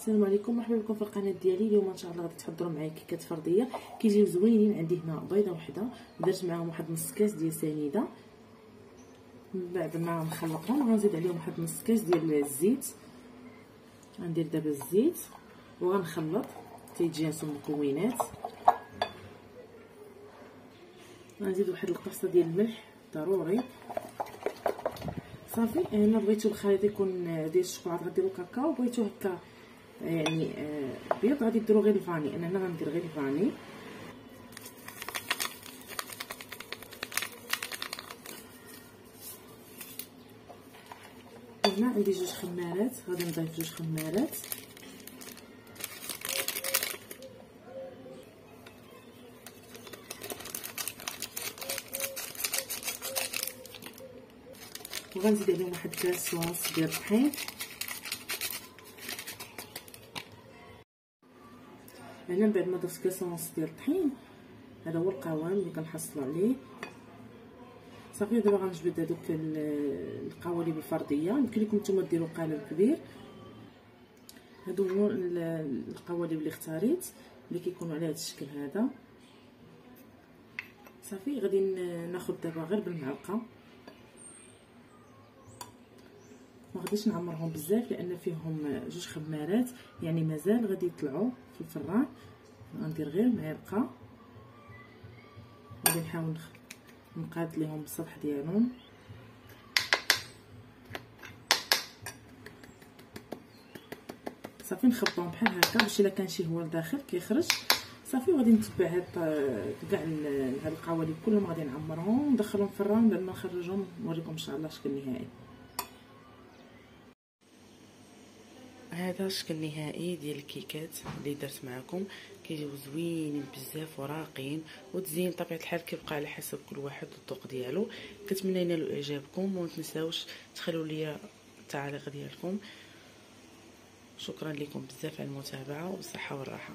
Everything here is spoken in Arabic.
السلام عليكم، مرحبا بكم في القناه ديالي. اليوم ان شاء الله غادي تحضروا معايا كيكات فرديه كيجيو زوينين. عندي هنا بيضه وحده، درت معاهم واحد نص كاس ديال سنيده. من بعد ما نخلطهم غنزيد عليهم واحد نص كاس ديال الزيت. غندير دابا الزيت وغنخلط تيتجانسوا المكونات. غنزيد واحد القرصه ديال الملح ضروري. صافي. هنا بغيتو الخليط يكون ديال الشوكولاط غديروا كاكاو، بغيتو هكا يعني بيض غادي ديروا غير الفاني. انا هنا غندير غير الفاني. هنا عندي جوج خمارات، غادي نضيف جوج خمارات. وغنزيد عليهم واحد كاس ونص ديال الطحين. هنا من بعد ما ضفت كاس ونص ديال الطحين، هذا هو القوام اللي كنحصلوا عليه. صافي. دابا غنجبد هذوك القوالب الفرديه، يمكن لكم نتوما ديروا قالب كبير. هادو هما القوالب اللي اختاريت اللي كيكونوا على هذا الشكل هذا. صافي. غادي ناخذ دابا غير بالمعلقه، ما غاديش نعمرهم بزاف لان فيهم جوج خمارات، يعني مازال غادي يطلعوا في الفران. غندير غير معلقه، غادي نحاول نقاد ليهم السطح ديالهم. صافي. نخبطهم بحال هكا باش الا كان شي هواء لداخل كيخرج. صافي. وغادي نتبع هاد كاع هاد القوالب كلهم غادي نعمرهم وندخلهم في الفران. بعد ما نخرجهم نوريكم ان شاء الله الشكل النهائي. هذا الشكل النهائي ديال الكيكات اللي درت معكم. كيجيو زوينين بزاف وراقيين، والتزيين بطبيعه الحال كيبقى على حسب كل واحد والذوق ديالو. كنتمنى ينالوا اعجابكم، وما تنساوش تخلوا لي التعاليق ديالكم. شكرا لكم بزاف على المتابعه، والصحه والراحه.